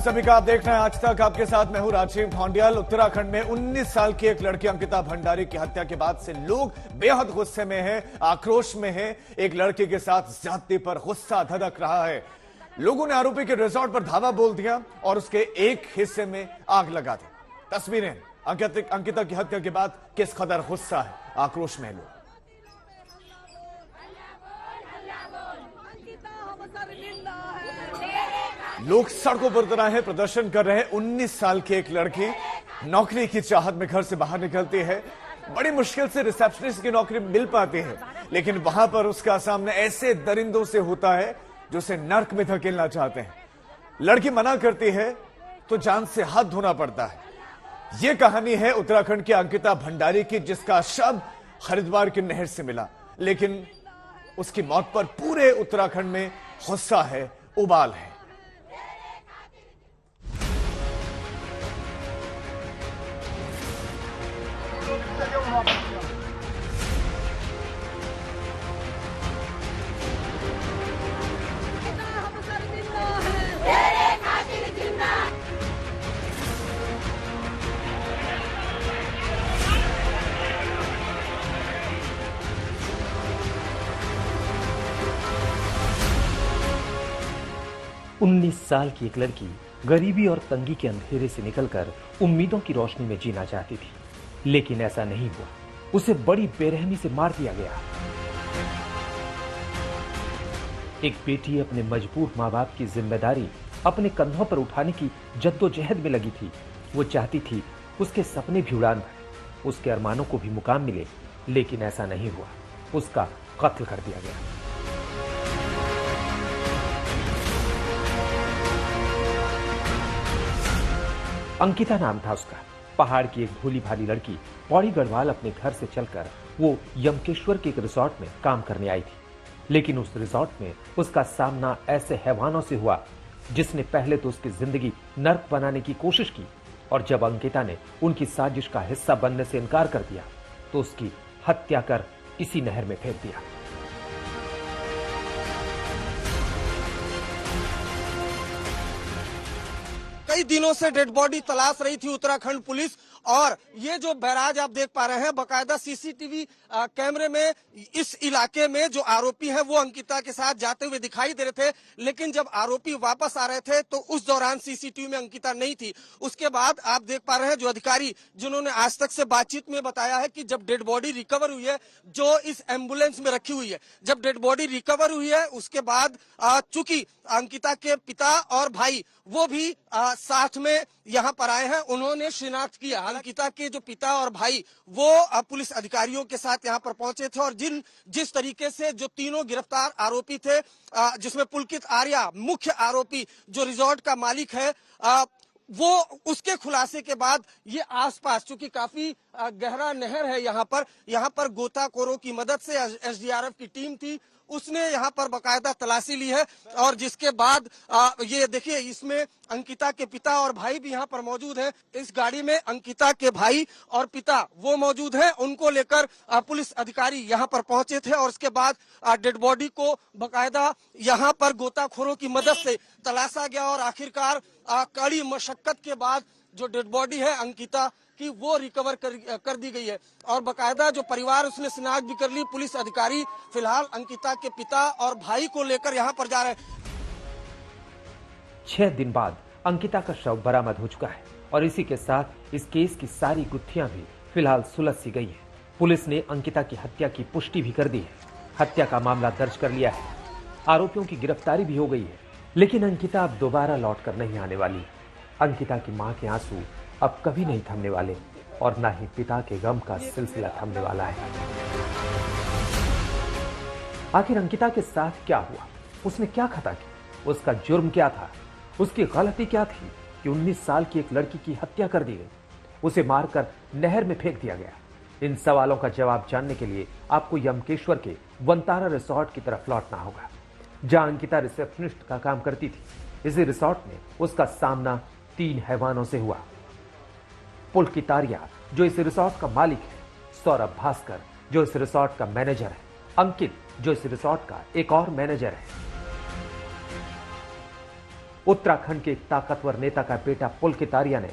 सभी का आप देख रहे हैं आज तक। आपके साथ मैं हूं राजीव ढोंडियाल। उत्तराखंड में 19 साल की एक लड़की अंकिता भंडारी की हत्या के बाद से लोग बेहद गुस्से में हैं, आक्रोश में हैं। एक लड़की के साथ ज्यादती पर गुस्सा धधक रहा है। लोगों ने आरोपी के रिजॉर्ट पर धावा बोल दिया और उसके एक हिस्से में आग लगा दी। तस्वीरें अंकिता की हत्या के बाद किस कदर गुस्सा है, आक्रोश में लोग। लोग सड़कों पर उतर आए हैं, प्रदर्शन कर रहे हैं। 19 साल की एक लड़की नौकरी की चाहत में घर से बाहर निकलती है। बड़ी मुश्किल से रिसेप्शनिस्ट की नौकरी मिल पाती है, लेकिन वहां पर उसका सामना ऐसे दरिंदों से होता है जो उसे नर्क में धकेलना चाहते हैं। लड़की मना करती है तो जान से हाथ धोना पड़ता है। यह कहानी है उत्तराखंड की अंकिता भंडारी की, जिसका शव हरिद्वार की नहर से मिला, लेकिन उसकी मौत पर पूरे उत्तराखंड में गुस्सा है, उबाल है। उन्नीस साल की एक लड़की गरीबी और तंगी के अंधेरे से निकलकर उम्मीदों की रोशनी में जीना चाहती थी, लेकिन ऐसा नहीं हुआ। उसे बड़ी बेरहमी से मार दिया गया। एक बेटी अपने मजबूर माँ बाप की जिम्मेदारी अपने कंधों पर उठाने की जद्दोजहद में लगी थी। वो चाहती थी उसके सपने भी उड़ान भरे, उसके अरमानों को भी मुकाम मिले, लेकिन ऐसा नहीं हुआ। उसका कत्ल कर दिया गया। अंकिता नाम था उसका। पहाड़ की एक भोली भाली लड़की पौड़ी गढ़वाल अपने घर से चलकर वो यमकेश्वर के एक रिसोर्ट में काम करने आई थी, लेकिन उस रिसोर्ट में उसका सामना ऐसे हैवानों से हुआ जिसने पहले तो उसकी जिंदगी नर्क बनाने की कोशिश की, और जब अंकिता ने उनकी साजिश का हिस्सा बनने से इनकार कर दिया तो उसकी हत्या कर इसी नहर में फेंक दिया। कई दिनों से डेड बॉडी तलाश रही थी उत्तराखंड पुलिस, और ये जो बैराज आप देख पा रहे हैं, बकायदा सीसीटीवी कैमरे में इस इलाके में जो आरोपी है वो अंकिता के साथ जाते हुए दिखाई दे रहे थे, लेकिन जब आरोपी वापस आ रहे थे तो उस दौरान सीसीटीवी में अंकिता नहीं थी। उसके बाद आप देख पा रहे हैं जो अधिकारी जिन्होंने आज तक से बातचीत में बताया है कि जब डेड बॉडी रिकवर हुई है, जो इस एम्बुलेंस में रखी हुई है, जब डेड बॉडी रिकवर हुई है उसके बाद चूंकि अंकिता के पिता और भाई वो भी साथ में यहाँ पर आए हैं, उन्होंने शिनाख्त किया। अंकिता के जो पिता और भाई वो पुलिस अधिकारियों के साथ यहाँ पर पहुंचे थे, और जिस तरीके से जो तीनों गिरफ्तार आरोपी थे, जिसमें पुलकित आर्या मुख्य आरोपी जो रिजॉर्ट का मालिक है, वो उसके खुलासे के बाद ये आसपास चूंकि काफी गहरा नहर है, यहाँ पर गोताखोरों की मदद से एसडीआरएफ की टीम थी, उसने यहाँ पर बकायदा तलाशी ली है। और जिसके बाद ये देखिए इसमें अंकिता के पिता और भाई भी यहाँ पर मौजूद हैं। इस गाड़ी में अंकिता के भाई और पिता वो मौजूद हैं, उनको लेकर पुलिस अधिकारी यहाँ पर पहुंचे थे, और उसके बाद डेड बॉडी को बकायदा यहाँ पर गोताखोरों की मदद से तलाशा गया, और आखिरकार कड़ी मशक्कत के बाद जो डेड बॉडी है अंकिता कि वो रिकवर कर दी गई है, और बकायदा जो परिवार उसने शिनाख्त भी कर ली। पुलिस अधिकारी फिलहाल अंकिता के पिता और भाई को लेकर यहाँ पर जा रहे हैं। 6 दिन बाद अंकिता का शव बरामद हो चुका है, और इसी के साथ इस केस की सारी गुत्थियां भी फिलहाल सुलझ सी गई है। पुलिस ने अंकिता की हत्या की पुष्टि भी कर दी है, हत्या का मामला दर्ज कर लिया है, आरोपियों की गिरफ्तारी भी हो गई है। लेकिन अंकिता अब दोबारा लौट कर नहीं आने वाली। अंकिता की मां के आंसू अब कभी नहीं थमने वाले, और ना ही पिता के गम का सिलसिला थमने वाला है। आखिर अंकिता के साथ क्या हुआ? उसने क्या खता की? उसका जुर्म क्या था? उसकी गलती क्या थी कि 19 साल की एक लड़की की हत्या कर दी गई, उसे मारकर नहर में फेंक दिया गया? इन सवालों का जवाब जानने के लिए आपको यमकेश्वर के वंतारा रिसोर्ट की तरफ लौटना होगा, जहां अंकिता रिसेप्शनिस्ट का काम करती थी। इसी रिसोर्ट में उसका सामना 3 हैवानों से हुआ। पुलकित आर्या जो इस रिसोर्ट का मालिक है, सौरभ भास्कर जो इस रिसोर्ट का मैनेजर है, अंकित जो इस रिसोर्ट का एक और मैनेजर है। उत्तराखंड के एक ताकतवर नेता का बेटा पुलकित आर्या ने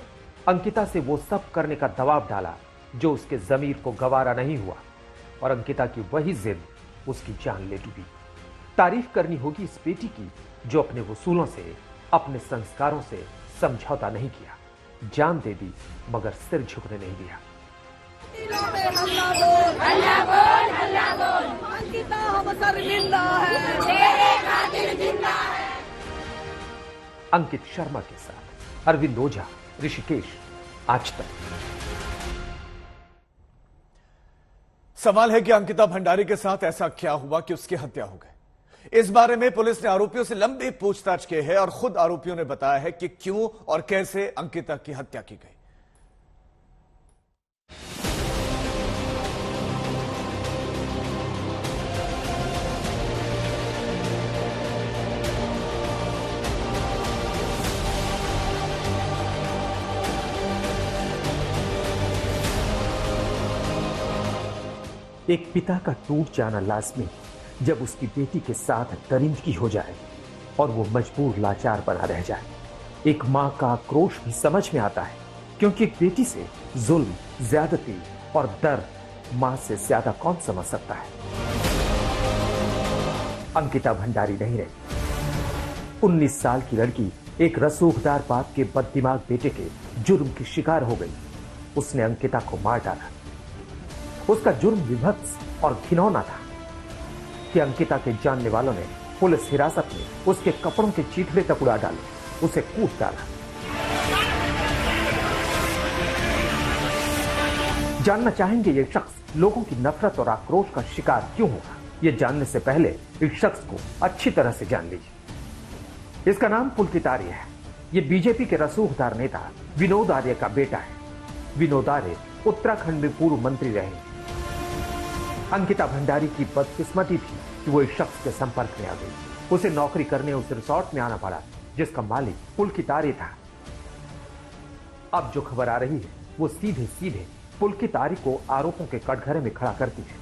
अंकिता से वो सब करने का दबाव डाला जो उसके जमीर को गवारा नहीं हुआ, और अंकिता की वही जिद उसकी जान ले डूबी। तारीफ करनी होगी इस बेटी की जो अपने वसूलों से, अपने संस्कारों से समझौता नहीं किया, जान दे दी मगर सिर झुकने नहीं दिया। अंकिता हम शर्मिंदा है, तेरे खातिर जिंदा है। अंकित शर्मा के साथ अरविंद ओझा, ऋषिकेश, आज तक। सवाल है कि अंकिता भंडारी के साथ ऐसा क्या हुआ कि उसकी हत्या हो गई। इस बारे में पुलिस ने आरोपियों से लंबी पूछताछ की है और खुद आरोपियों ने बताया है कि क्यों और कैसे अंकिता की हत्या की गई। एक पिता का टूट जाना लाजमी जब उसकी बेटी के साथ दरिंदगी हो जाए और वो मजबूर लाचार बना रह जाए। एक मां का आक्रोश भी समझ में आता है, क्योंकि एक बेटी से जुल्म, ज्यादती और दर्द मां से ज्यादा कौन समझ सकता है। अंकिता भंडारी नहीं रही। 19 साल की लड़की एक रसूखदार बाप के बददिमाग बेटे के जुर्म की शिकार हो गई। उसने अंकिता को मार डाला। उसका जुर्म विभत्स और घिनौना था कि अंकिता के जानने वालों ने पुलिस हिरासत में उसके कपड़ों के चीथड़े तक उड़ा डाले, उसे कूट डाला। जानना चाहेंगे ये शख्स लोगों की नफरत और आक्रोश का शिकार क्यों हुआ। ये जानने से पहले इस शख्स को अच्छी तरह से जान लीजिए। इसका नाम पुलकित आर्य है। ये बीजेपी के रसूखदार नेता विनोद आर्य का बेटा है। विनोद आर्य उत्तराखंड में पूर्व मंत्री रहे। अंकिता भंडारी की बदकिस्मती थी कि वो इस शख्स के संपर्क में आ गई। उसे नौकरी करने उस रिसोर्ट में आना पड़ा जिसका मालिक पुलकित आर्य था। अब जो खबर आ रही है वो सीधे सीधे पुलकित आर्य को आरोपों के कटघरे में खड़ा करती है।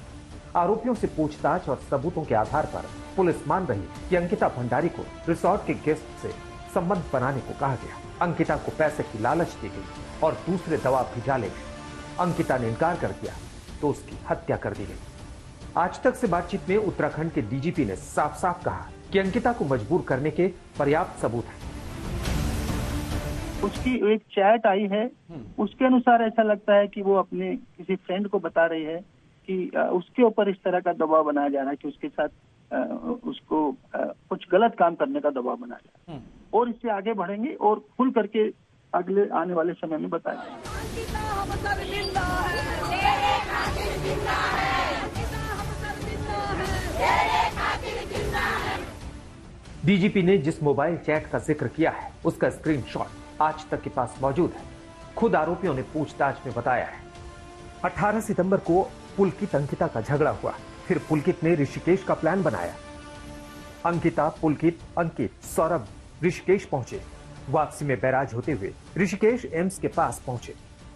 आरोपियों से पूछताछ और सबूतों के आधार पर पुलिस मान रही है कि अंकिता भंडारी को रिसोर्ट के गेस्ट से संबंध बनाने को कहा गया। अंकिता को पैसे की लालच दी गई और दूसरे दबाव भी डाले गए। अंकिता ने इनकार कर दिया तो उसकी हत्या कर दी गई। आज तक से बातचीत में उत्तराखंड के डीजीपी ने साफ साफ कहा कि अंकिता को मजबूर करने के पर्याप्त सबूत हैं। उसकी एक चैट आई है, उसके अनुसार ऐसा लगता है कि वो अपने किसी फ्रेंड को बता रही है कि उसके ऊपर इस तरह का दबाव बनाया जा रहा है कि उसके साथ उसको कुछ गलत काम करने का दबाव बनाया जा रहा है। और इससे आगे बढ़ेंगे और खुल करके अगले आने वाले समय में बताएंगे। डीजीपी ने जिस मोबाइल चैट का जिक्र किया है उसका स्क्रीनशॉट आज तक के पास मौजूद है। खुद आरोपियों ने पूछताछ में बताया है 18 सितंबर को पुलकित अंकिता का झगड़ा हुआ। फिर पुलकित ने ऋषिकेश का प्लान बनाया। अंकिता, पुलकित, अंकित, सौरभ ऋषिकेश पहुंचे। वापसी में बैराज होते हुए ऋषिकेश एम्स के पास पहुंचे।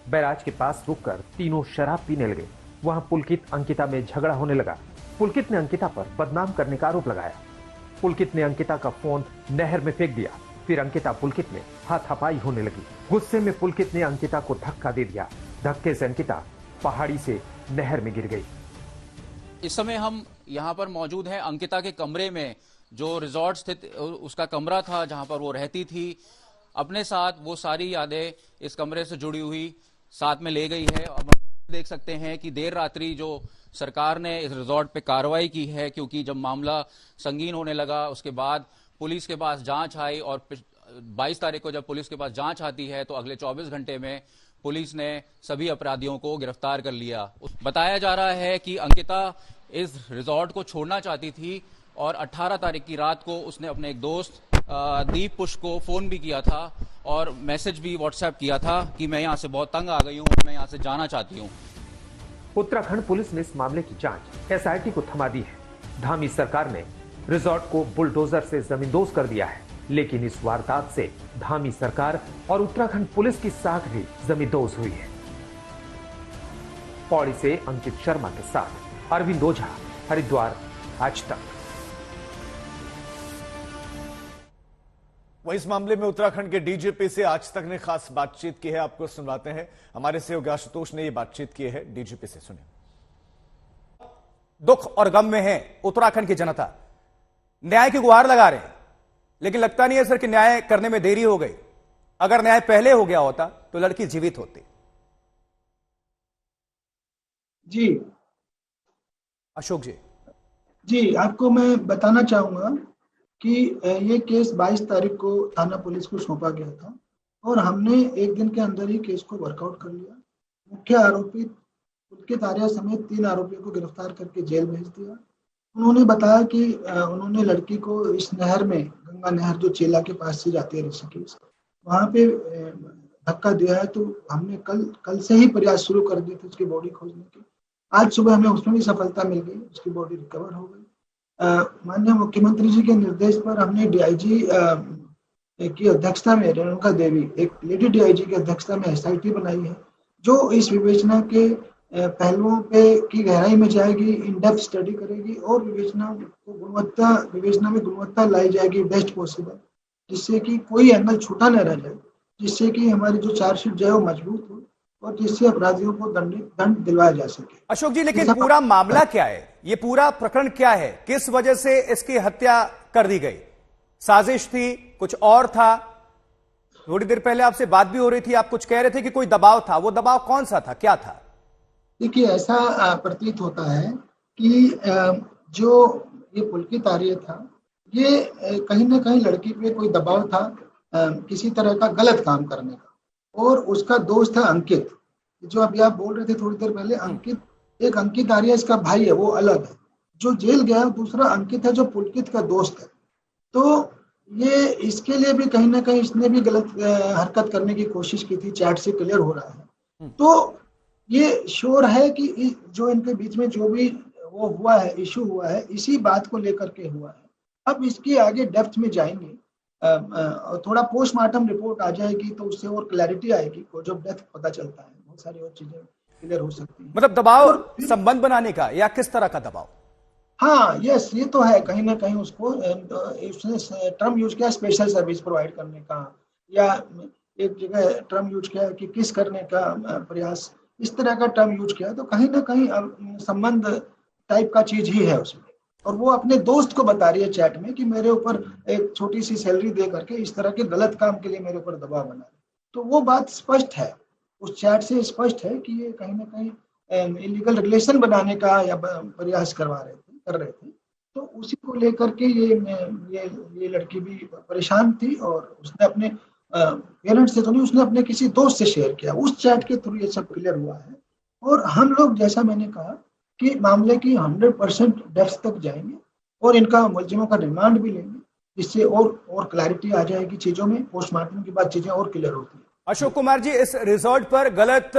बैराज के पास रुककर तीनों शराब पीने लगे। वहां पुलकित अंकिता में झगड़ा होने लगा। पुलकित ने अंकिता पर बदनाम करने का आरोप लगाया। पुलकित ने अंकिता का फोन नहर में फेंक दिया। फिर अंकिता पुलकित में हाथापाई होने लगी। गुस्से में पुलकित ने अंकिता को धक्का दे दिया। धक्के से अंकिता पहाड़ी से नहर में गिर गई। इस समय हम यहाँ पर मौजूद हैं अंकिता के कमरे में, जो रिजॉर्ट स्थित उसका कमरा था जहां पर वो रहती थी। अपने साथ वो सारी यादें इस कमरे से जुड़ी हुई साथ में ले गई है। अब देख सकते हैं कि देर रात्रि जो सरकार ने इस रिजॉर्ट पे कार्रवाई की है, क्योंकि जब मामला संगीन होने लगा उसके बाद पुलिस के पास जांच आई और 22 तारीख को जब पुलिस के पास जांच आती है तो अगले 24 घंटे में पुलिस ने सभी अपराधियों को गिरफ्तार कर लिया। बताया जा रहा है कि अंकिता इस रिजॉर्ट को छोड़ना चाहती थी और 18 तारीख की रात को उसने अपने एक दोस्त दीप पुष्प को फोन भी किया था और मैसेज भी व्हाट्सएप किया था कि मैं यहाँ से बहुत तंग आ गई हूँ, मैं यहाँ से जाना चाहती हूँ। उत्तराखंड पुलिस ने इस मामले की जांच एसआईटी को थमा दी है। धामी सरकार ने रिजॉर्ट को बुलडोजर से जमींदोज कर दिया है, लेकिन इस वारदात से धामी सरकार और उत्तराखंड पुलिस की साख भी जमींदोज हुई है। पौड़ी से अंकित शर्मा के साथ अरविंद ओझा, हरिद्वार, आज तक। वहीं इस मामले में उत्तराखंड के डीजीपी से आज तक ने खास बातचीत की है, आपको सुनवाते हैं। हमारे सहयोगी आशुतोष ने यह बातचीत की है डीजीपी से, सुनिए। दुख और गम में है उत्तराखंड की जनता, न्याय की गुहार लगा रहे हैं, लेकिन लगता नहीं है सर कि न्याय करने में देरी हो गई। अगर न्याय पहले हो गया होता तो लड़की जीवित होती। जी अशोक जी। जी, आपको मैं बताना चाहूंगा कि ये केस 22 तारीख को थाना पुलिस को सौंपा गया था और हमने एक दिन के अंदर ही केस को वर्कआउट कर लिया। मुख्य आरोपी पुलकित आर्या समेत 3 आरोपियों को गिरफ्तार करके जेल भेज दिया। उन्होंने बताया कि उन्होंने लड़की को इस नहर में, गंगा नहर जो चेला के पास से जाती है ऋषिकेश, वहां पे धक्का दिया है। तो हमने कल से ही प्रयास शुरू कर दिए थे उसकी बॉडी खोजने के। आज सुबह हमें उसमें भी सफलता मिल गई, उसकी बॉडी रिकवर हो गई। माननीय मुख्यमंत्री जी के निर्देश पर हमने डीआईजी की अध्यक्षता में, रेणुका देवी, एक लेडी डीआईजी की अध्यक्षता में एसआईटी बनाई है, जो इस विवेचना के पहलुओं पे की गहराई में जाएगी, इन डेप्थ स्टडी करेगी और विवेचना में गुणवत्ता लाई जाएगी बेस्ट पॉसिबल, जिससे कि कोई एंगल छूटा न रह जाए, जिससे कि हमारी जो चार्जशीट जो है वो मजबूत हो और जिससे अपराधियों को दंड दिलवाया जा सके। अशोक जी, लेकिन पूरा मामला क्या है? ये पूरा प्रकरण क्या है? किस वजह से इसकी हत्या कर दी गई? साजिश थी, कुछ और था? थोड़ी देर पहले आपसे बात भी हो रही थी, आप कुछ कह रहे थे कि कोई दबाव था। वो दबाव कौन सा था, क्या था? देखिए, ऐसा प्रतीत होता है कि जो ये पुलकित आर्या था, ये कहीं ना कहीं लड़की पे कोई दबाव था किसी तरह का गलत काम करने का, और उसका दोस्त है अंकित, जो अभी आप बोल रहे थे थोड़ी देर पहले। अंकित आर्या इसका भाई है, वो अलग है। जो जेल गया दूसरा अंकित है, जो पुलकित का दोस्त है। तो ये इसके लिए भी कहीं ना कहीं इसने भी गलत हरकत करने की कोशिश की थी, चैट से क्लियर हो रहा है। तो ये श्योर है कि जो इनके बीच में जो भी वो हुआ है, इशू हुआ है, इसी बात को लेकर के हुआ है। अब इसके आगे डेप्थ में जाएंगे, थोड़ा पोस्टमार्टम रिपोर्ट आ जाएगी तो उससे और क्लैरिटी आएगी, कॉज ऑफ डेथ पता चलता है, बहुत सारी और चीजें क्लियर हो सकती हैं। मतलब दबाव संबंध बनाने का, या किस तरह का दबाव? हाँ, यस, ये तो है। कहीं ना कहीं उसको उसने टर्म यूज किया स्पेशल सर्विस प्रोवाइड करने का, या एक जगह टर्म यूज किया कि किस करने का प्रयास, इस तरह का टर्म यूज किया। तो कहीं ना कहीं संबंध टाइप का चीज ही है उसमें। और वो अपने दोस्त को बता रही है चैट में कि मेरे ऊपर एक छोटी सी सैलरी दे करके इस तरह के गलत काम के लिए मेरे ऊपर दबाव बना। तो वो बात स्पष्ट है, उस चैट से स्पष्ट है कि ये कहीं ना कहीं इलीगल रिलेशन बनाने का या प्रयास कर रहे थे। तो उसी को लेकर के ये लड़की भी परेशान थी और उसने अपने पेरेंट्स से तो नहीं, उसने अपने किसी दोस्त से शेयर किया। उस चैट के थ्रू ये सब क्लियर हुआ है। और हम लोग, जैसा मैंने कहा, कि मामले की 100% डेप्थ तक जाएंगे और इनका मुलजिमों का रिमांड भी लेंगे, जिससे और क्लैरिटी आ जाएगी चीजों में। पोस्टमार्टम के बाद चीजें और क्लियर होती है। अशोक कुमार जी, इस रिजॉर्ट पर गलत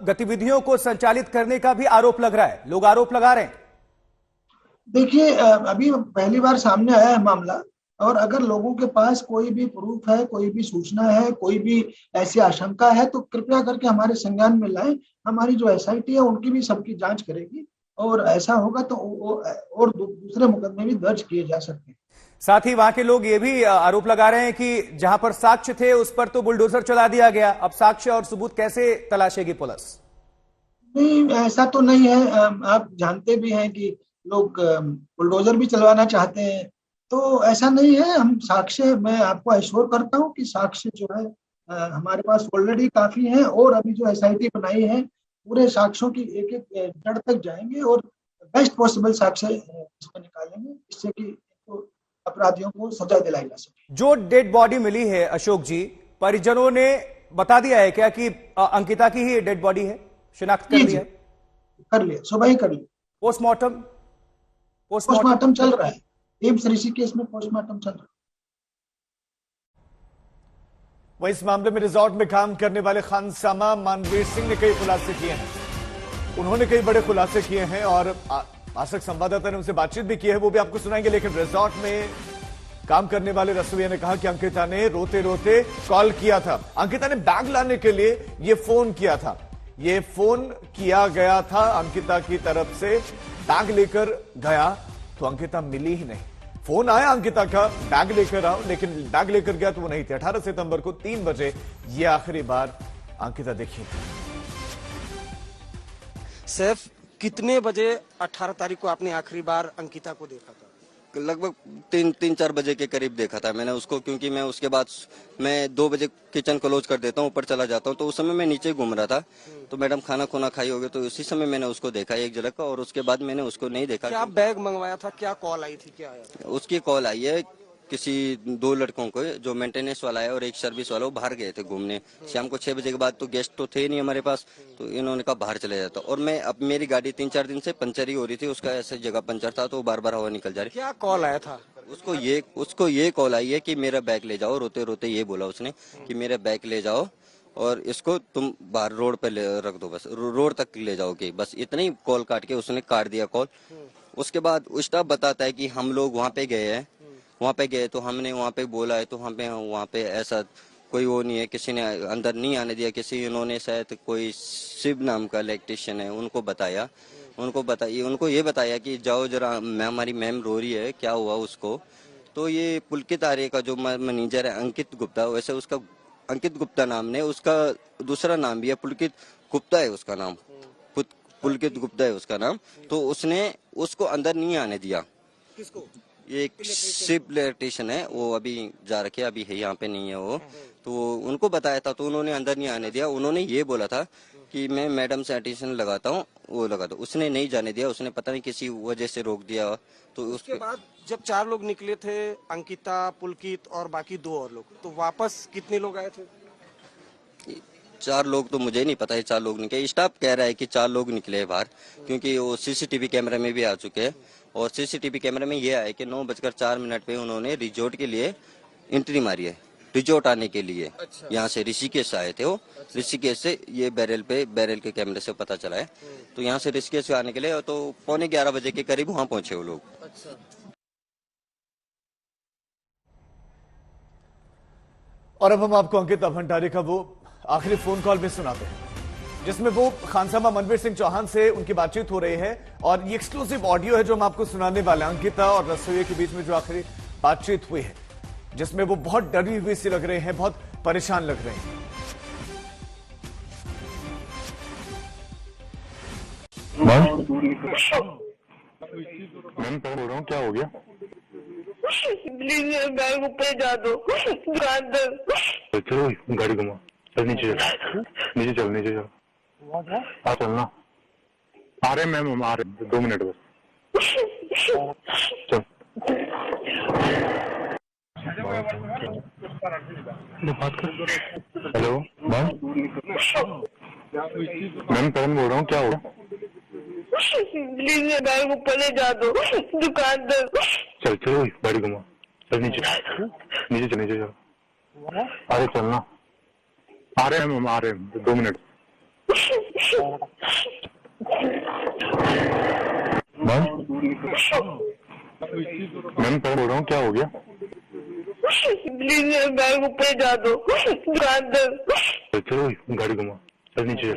गतिविधियों को संचालित करने का भी आरोप लग रहा है, लोग आरोप लगा रहे हैं। देखिए, अभी पहली बार सामने आया है मामला, और अगर लोगों के पास कोई भी प्रूफ है, कोई भी सूचना है, कोई भी ऐसी आशंका है, तो कृपया करके हमारे संज्ञान में लाएं। हमारी जो एसआईटी है उनकी भी सबकी जांच करेगी, और ऐसा होगा तो और दूसरे मुकदमे भी दर्ज किए जा सकते हैं। साथ ही वहां के लोग ये भी आरोप लगा रहे हैं कि जहां पर साक्ष्य थे उस पर तो बुलडोजर चला दिया गया, अब साक्ष्य और सबूत कैसे तलाशेगी पुलिस? नहीं, ऐसा तो नहीं है। आप जानते भी हैं कि लोग बुलडोजर भी चलवाना चाहते हैं, तो ऐसा नहीं है। हम साक्ष्य, मैं आपको एश्योर करता हूं कि साक्ष्य जो है हमारे पास ऑलरेडी काफी है, और अभी जो एसआईटी बनाई है पूरे साक्ष्यों की एक एक जड़ तक जाएंगे और बेस्ट पॉसिबल साक्ष्य इसमें निकालेंगे, जिससे कि अपराधियों को सजा दिलाई जा सके। जो डेड बॉडी मिली है अशोक जी, परिजनों ने बता दिया है क्या कि अंकिता की ही डेड बॉडी है? शिनाख्त कर लिया? कर लिया, सुबह ही कर लिया। पोस्टमार्टम चल रहा है, एम्स ऋषिकेश में पोस्टमार्टम चल रहा है। वहीं इस मामले में रिजॉर्ट में काम करने वाले खानसामा मानवीर सिंह ने कई खुलासे किए हैं। उन्होंने कई बड़े खुलासे किए हैं और आज तक संवाददाता ने उनसे बातचीत भी की है, वो भी आपको सुनाएंगे। लेकिन रिजॉर्ट में काम करने वाले रसोइया ने कहा कि अंकिता ने रोते रोते कॉल किया था। अंकिता ने बैग लाने के लिए ये फोन किया था। ये फोन किया गया था अंकिता की तरफ से, बैग लेकर गया तो अंकिता मिली ही नहीं। फोन आया अंकिता का, बैग लेकर आओ, लेकिन बैग लेकर गया तो वो नहीं थे। 18 सितंबर को 3 बजे ये आखिरी बार अंकिता देखी थी। सैफ, कितने बजे 18 तारीख को आपने आखिरी बार अंकिता को देखा था? लगभग 3-4 बजे के करीब देखा था मैंने उसको, क्योंकि मैं उसके बाद मैं 2 बजे किचन क्लोज कर देता हूँ, ऊपर चला जाता हूँ, तो उस समय मैं नीचे घूम रहा था। तो मैडम खाना खोना खाई होगी, तो उसी समय मैंने उसको देखा एक झलक का, और उसके बाद मैंने उसको नहीं देखा। क्या बैग मंगवाया था? क्या कॉल आई थी? क्या आया? उसकी कॉल आई है किसी 2 लड़कों को, जो मेंटेनेंस वाला है और एक सर्विस वाला, वो बाहर गए थे घूमने। शाम को 6 बजे के बाद तो गेस्ट तो थे नहीं हमारे पास, तो इन्होंने कहा बाहर चले जाता। और मैं अब मेरी गाड़ी 3-4 दिन से पंचर ही हो रही थी, उसका ऐसे जगह पंचर था, तो बार बार हवा निकल जा रही। क्या कॉल आया था? उसको ये कॉल आई है कि मेरा बैग ले जाओ। रोते रोते ये बोला उसने कि मेरा बैग ले जाओ और इसको तुम बाहर रोड पे रख दो, बस रोड तक ले जाओगे, बस इतना ही कॉल काट के उसने काट दिया कॉल। उसके बाद स्टाफ बताता है कि हम लोग वहाँ पे गए हैं, वहाँ पे गए तो हमने वहाँ पे बोला है, तो वहाँ पे ऐसा कोई वो नहीं है, किसी ने अंदर नहीं आने दिया। इन्होंने शायद कोई शिव नाम का इलेक्ट्रिशियन है, उनको ये बताया कि जाओ जरा, हमारी मैम रो रही है, क्या हुआ उसको। तो ये पुलकित आर्य का जो मैनेजर है अंकित गुप्ता, वैसे उसका अंकित गुप्ता नाम ने, उसका दूसरा नाम भी है पुलकित गुप्ता है उसका नाम, पुलकित गुप्ता है उसका नाम। तो उसने उसको अंदर नहीं आने दिया। किसको? ये एक शिव इलेक्ट्रिशियन है, वो अभी जा रखे, अभी है यहाँ पे नहीं है वो। तो उनको बताया था, तो उन्होंने अंदर नहीं आने दिया। उन्होंने ये बोला था कि मैं मैडम से एडिशन लगाता हूँ, वो लगा दो, उसने नहीं जाने दिया। उसने पता नहीं किसी वजह से रोक दिया। तो उसके बाद जब 4 लोग निकले थे, अंकिता, पुलकित और बाकी 2 और लोग, तो वापस कितने लोग आए थे? 4 लोग तो मुझे नहीं पता है, 4 लोग निकले। स्टाफ कह रहा है कि 4 लोग निकले बाहर, क्योंकि वो सीसीटीवी कैमरे में भी आ चुके हैं। और सीसीटीवी कैमरे में ये आया कि 9:04 पे उन्होंने रिजॉर्ट के लिए एंट्री मारी है, रिजॉर्ट आने के लिए। अच्छा। यहाँ से ऋषिकेश आए थे वो। अच्छा। ऋषिकेश से ये बैरल के कैमरे से पता चला है। तो यहाँ से ऋषिकेश से आने के लिए तो 11:15 बजे के करीब वहाँ पहुंचे वो लोग। अच्छा। और अब हम आपको अंकिता भंडारी का वो आखिरी फोन कॉल भी सुनाते हैं, जिसमें वो खानसामा मनवीर सिंह चौहान से उनकी बातचीत हो रही है। और ये एक्सक्लूसिव ऑडियो है जो हम आपको सुनाने वाले हैं। अंकिता और रसोई के बीच में जो आखिरी बातचीत हुई है, जिसमें वो बहुत डरी हुई सी लग रहे हैं, बहुत परेशान लग रहे हैं। मैम बोल रहा हूँ, क्या हो गया? प्लीज मेरा बैग ऊपर जा दो, दुकानदार। चलो गाड़ी घुमा, चल नीचे चल, नीचे चल। हाँ चलना, आ रहे मैम, आ रहे, 2 मिनट बस, चल। बात कर। हेलो मैम, करण बोल रहा हूँ, क्या हो गया? प्लीज मेरा बैग ऊपर ले जा दो, दुकानदार। चलो गाड़ी घुमा, चल नीचे चल। अरे चलना, आ रहे मैम, आ रहे, 2 मिनट। मैम करण बोल रहा हूँ, क्या हो गया? प्लीज मेरा बैग ऊपर जा दो, दुकानदार। चलो गाड़ी घुमा, चल नीचे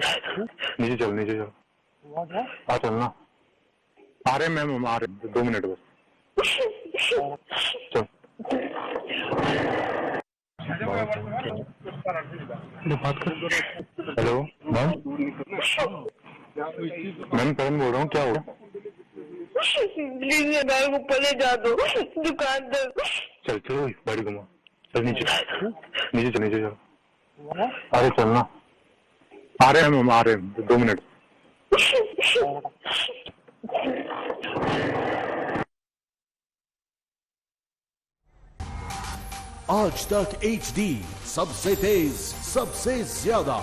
चल। हाँ चलना, आ रहे मैम, आ रहे, 2 मिनट बस, चल। बात कर। हेलो मैम, करण बोल रहा हूँ, क्या हो गया? प्लीज मेरा बैग ऊपर ले जा दो, दुकानदार। चलो गाड़ी घुमा, चल नीचे चल। अरे चलना, आ रहे मैम, आ रहे, 2 मिनट। आज तक HD, सबसे तेज, सबसे ज्यादा।